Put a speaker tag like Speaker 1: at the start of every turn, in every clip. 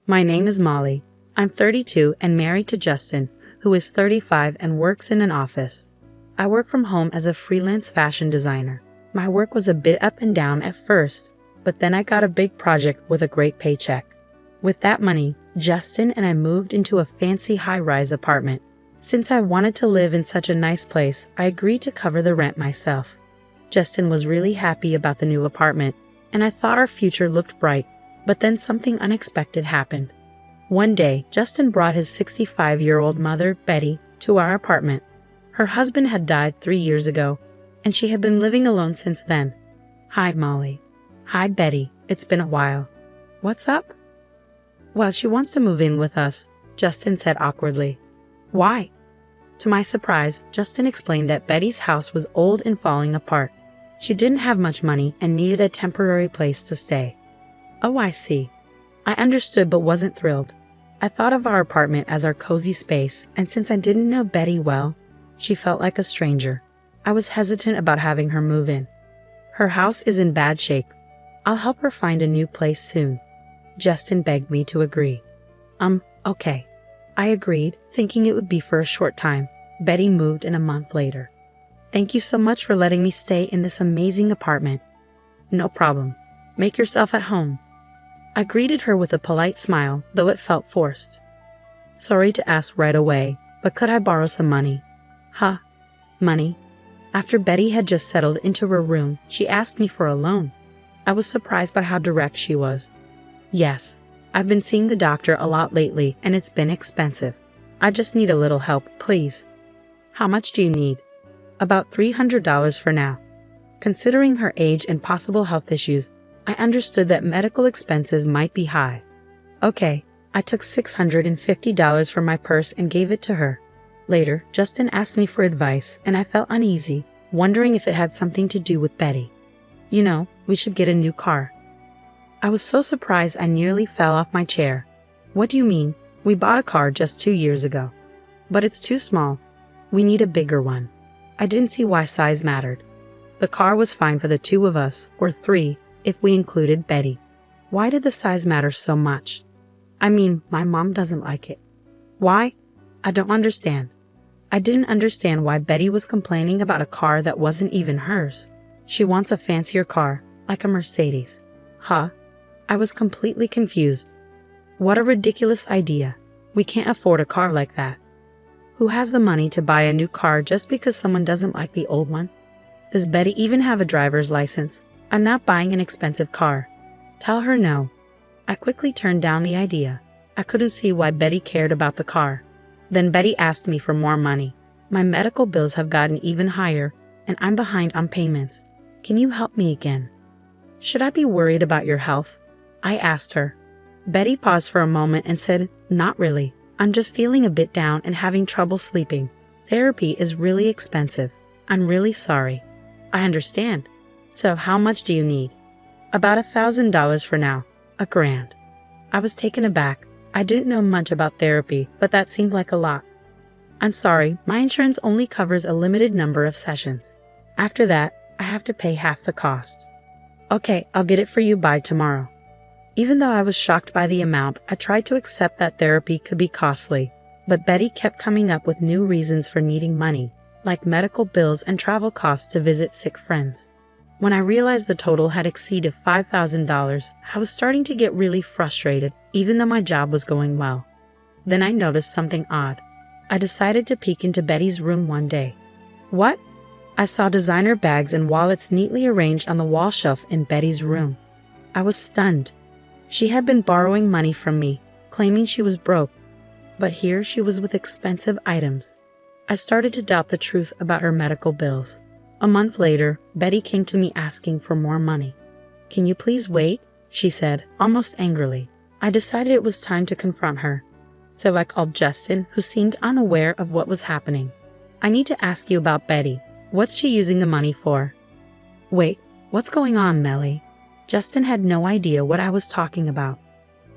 Speaker 1: My name is Molly. I'm 32 and married to Justin, who is 35 and works in an office. I work from home as a freelance fashion designer. My work was a bit up and down at first, but then I got a big project with a great paycheck. With that money, Justin and I moved into a fancy high-rise apartment. Since I wanted to live in such a nice place, I agreed to cover the rent myself. Justin was really happy about the new apartment, and I thought our future looked bright, but then something unexpected happened. One day, Justin brought his 65-year-old mother, Betty, to our apartment. Her husband had died 3 years ago, and she had been living alone since then. Hi, Molly. Hi, Betty. It's been a while. What's up? Well, she wants to move in with us, Justin said awkwardly. Why? To my surprise, Justin explained that Betty's house was old and falling apart. She didn't have much money and needed a temporary place to stay. Oh, I see. I understood but wasn't thrilled. I thought of our apartment as our cozy space, and since I didn't know Betty well, she felt like a stranger. I was hesitant about having her move in. Her house is in bad shape. I'll help her find a new place soon. Justin begged me to agree. Okay. I agreed, thinking it would be for a short time. Betty moved in a month later. Thank you so much for letting me stay in this amazing apartment. No problem. Make yourself at home. I greeted her with a polite smile, though it felt forced. Sorry to ask right away, but could I borrow some money? Huh? Money? After Betty had just settled into her room, she asked me for a loan. I was surprised by how direct she was. Yes, I've been seeing the doctor a lot lately, and it's been expensive. I just need a little help, please. How much do you need? About $300 for now. Considering her age and possible health issues, I understood that medical expenses might be high. Okay, I took $650 from my purse and gave it to her. Later, Justin asked me for advice, and I felt uneasy, wondering if it had something to do with Betty. You know, we should get a new car. I was so surprised I nearly fell off my chair. What do you mean? We bought a car just 2 years ago. But it's too small. We need a bigger one. I didn't see why size mattered. The car was fine for the two of us, or three, if we included Betty. Why did the size matter so much? I mean, my mom doesn't like it. Why? I don't understand. I didn't understand why Betty was complaining about a car that wasn't even hers. She wants a fancier car, like a Mercedes. Huh? I was completely confused. What a ridiculous idea. We can't afford a car like that. Who has the money to buy a new car just because someone doesn't like the old one? Does Betty even have a driver's license? I'm not buying an expensive car. Tell her no. I quickly turned down the idea. I couldn't see why Betty cared about the car. Then Betty asked me for more money. My medical bills have gotten even higher, and I'm behind on payments. Can you help me again? Should I be worried about your health? I asked her. Betty paused for a moment and said, Not really. I'm just feeling a bit down and having trouble sleeping. Therapy is really expensive. I'm really sorry. I understand. So how much do you need? About $1,000 for now. $1,000. I was taken aback. I didn't know much about therapy, but that seemed like a lot. I'm sorry, my insurance only covers a limited number of sessions. After that, I have to pay half the cost. Okay, I'll get it for you by tomorrow. Even though I was shocked by the amount, I tried to accept that therapy could be costly, but Betty kept coming up with new reasons for needing money, like medical bills and travel costs to visit sick friends. When I realized the total had exceeded $5,000, I was starting to get really frustrated, even though my job was going well. Then I noticed something odd. I decided to peek into Betty's room one day. What? I saw designer bags and wallets neatly arranged on the wall shelf in Betty's room. I was stunned. She had been borrowing money from me, claiming she was broke, but here she was with expensive items. I started to doubt the truth about her medical bills. A month later, Betty came to me asking for more money. Can you please wait? She said, almost angrily. I decided it was time to confront her. So I called Justin, who seemed unaware of what was happening. I need to ask you about Betty. What's she using the money for? Wait, what's going on, Melly? Justin had no idea what I was talking about.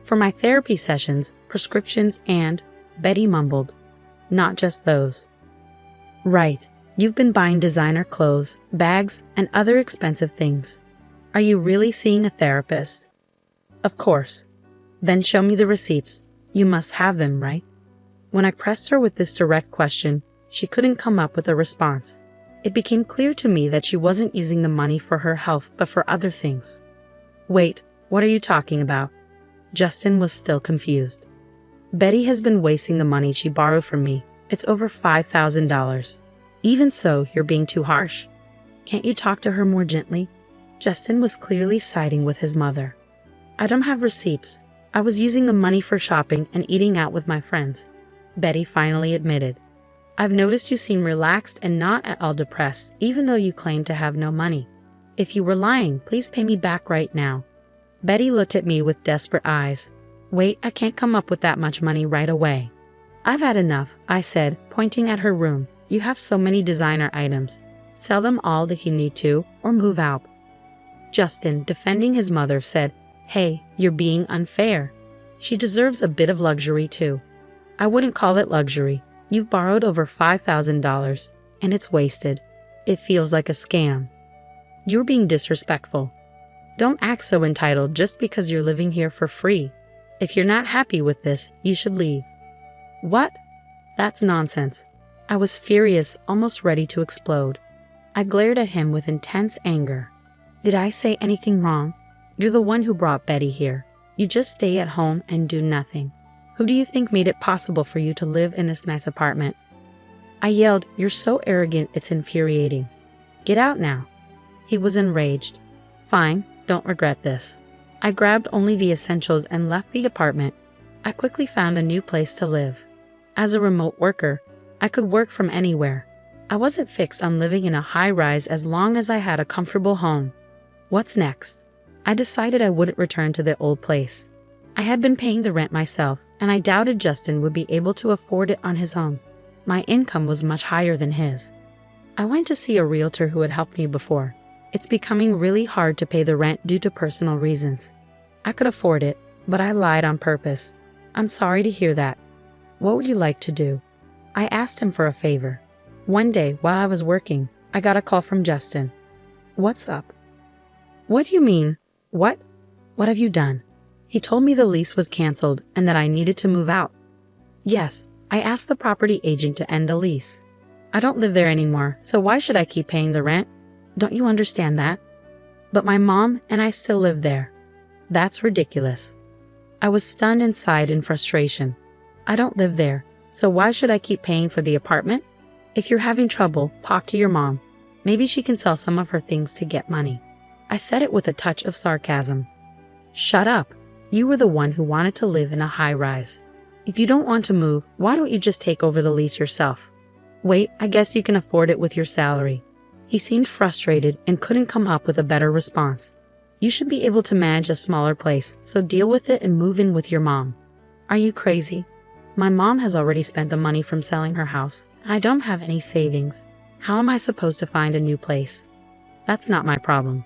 Speaker 1: For my therapy sessions, prescriptions, and, Betty mumbled, not just those. Right, you've been buying designer clothes, bags, and other expensive things. Are you really seeing a therapist? Of course. Then show me the receipts. You must have them, right? When I pressed her with this direct question, she couldn't come up with a response. It became clear to me that she wasn't using the money for her health but for other things. Wait, what are you talking about? Justin was still confused. Betty has been wasting the money she borrowed from me. It's over $5,000. Even so, you're being too harsh. Can't you talk to her more gently? Justin was clearly siding with his mother. I don't have receipts. I was using the money for shopping and eating out with my friends, Betty finally admitted. I've noticed you seem relaxed and not at all depressed, even though you claim to have no money. If you were lying, please pay me back right now. Betty looked at me with desperate eyes. Wait, I can't come up with that much money right away. I've had enough, I said, pointing at her room. You have so many designer items. Sell them all if you need to, or move out. Justin, defending his mother, said, Hey, you're being unfair. She deserves a bit of luxury too. I wouldn't call it luxury. You've borrowed over $5,000, and it's wasted. It feels like a scam. You're being disrespectful. Don't act so entitled just because you're living here for free. If you're not happy with this, you should leave. What? That's nonsense. I was furious, almost ready to explode. I glared at him with intense anger. Did I say anything wrong? You're the one who brought Betty here. You just stay at home and do nothing. Who do you think made it possible for you to live in this nice apartment? I yelled, You're so arrogant, it's infuriating. Get out now. He was enraged. Fine, don't regret this. I grabbed only the essentials and left the apartment. I quickly found a new place to live. As a remote worker, I could work from anywhere. I wasn't fixed on living in a high-rise as long as I had a comfortable home. What's next? I decided I wouldn't return to the old place. I had been paying the rent myself, and I doubted Justin would be able to afford it on his own. My income was much higher than his. I went to see a realtor who had helped me before. It's becoming really hard to pay the rent due to personal reasons. I could afford it, but I lied on purpose. I'm sorry to hear that. What would you like to do? I asked him for a favor. One day, while I was working, I got a call from Justin. What's up? What do you mean? What? What have you done? He told me the lease was canceled and that I needed to move out. Yes, I asked the property agent to end the lease. I don't live there anymore, so why should I keep paying the rent? Don't you understand that? But my mom and I still live there. That's ridiculous. I was stunned and sighed in frustration. I don't live there, so why should I keep paying for the apartment? If you're having trouble, talk to your mom. Maybe she can sell some of her things to get money. I said it with a touch of sarcasm. Shut up. You were the one who wanted to live in a high-rise. If you don't want to move, why don't you just take over the lease yourself? Wait, I guess you can afford it with your salary. He seemed frustrated and couldn't come up with a better response. You should be able to manage a smaller place, so deal with it and move in with your mom. Are you crazy? My mom has already spent the money from selling her house, and I don't have any savings. How am I supposed to find a new place? That's not my problem.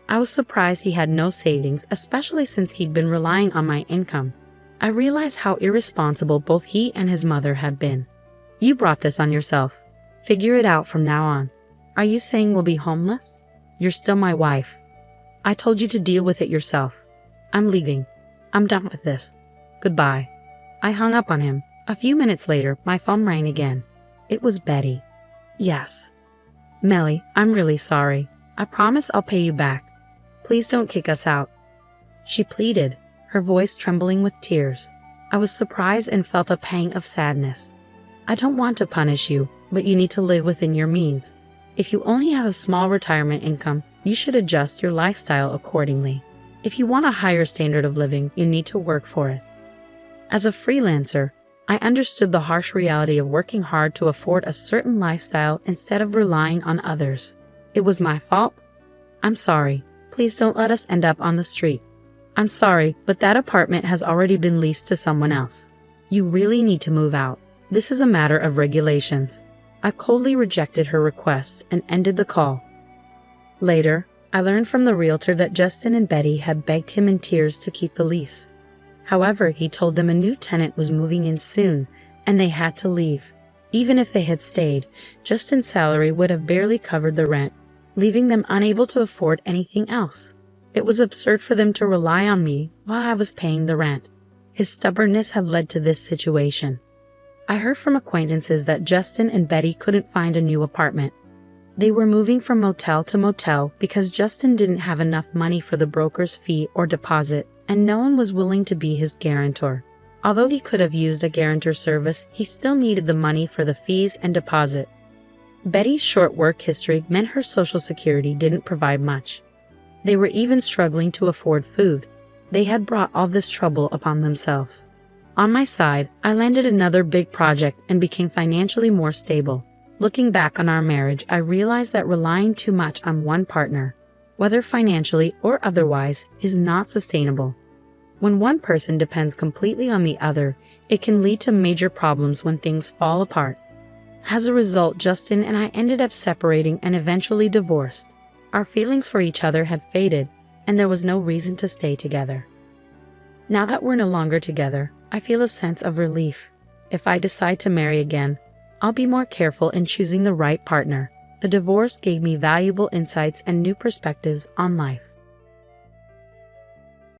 Speaker 1: I was surprised he had no savings, especially since he'd been relying on my income. I realized how irresponsible both he and his mother had been. You brought this on yourself. Figure it out from now on. Are you saying we'll be homeless? You're still my wife. I told you to deal with it yourself. I'm leaving. I'm done with this. Goodbye. I hung up on him. A few minutes later, my phone rang again. It was Betty. Yes. Melly, I'm really sorry. I promise I'll pay you back. Please don't kick us out. She pleaded, her voice trembling with tears. I was surprised and felt a pang of sadness. I don't want to punish you, but you need to live within your means. If you only have a small retirement income, you should adjust your lifestyle accordingly. If you want a higher standard of living, you need to work for it. As a freelancer, I understood the harsh reality of working hard to afford a certain lifestyle instead of relying on others. It was my fault. I'm sorry. Please don't let us end up on the street. I'm sorry, but that apartment has already been leased to someone else. You really need to move out. This is a matter of regulations. I coldly rejected her request and ended the call. Later, I learned from the realtor that Justin and Betty had begged him in tears to keep the lease. However, he told them a new tenant was moving in soon, and they had to leave. Even if they had stayed, Justin's salary would have barely covered the rent, leaving them unable to afford anything else. It was absurd for them to rely on me while I was paying the rent. His stubbornness had led to this situation. I heard from acquaintances that Justin and Betty couldn't find a new apartment. They were moving from motel to motel because Justin didn't have enough money for the broker's fee or deposit, and no one was willing to be his guarantor. Although he could have used a guarantor service, he still needed the money for the fees and deposit. Betty's short work history meant her Social Security didn't provide much. They were even struggling to afford food. They had brought all this trouble upon themselves. On my side, I landed another big project and became financially more stable. Looking back on our marriage, I realized that relying too much on one partner, whether financially or otherwise, is not sustainable. When one person depends completely on the other, it can lead to major problems when things fall apart. As a result, Justin and I ended up separating and eventually divorced. Our feelings for each other had faded, and there was no reason to stay together. Now that we're no longer together, I feel a sense of relief. If I decide to marry again, I'll be more careful in choosing the right partner. The divorce gave me valuable insights and new perspectives on life.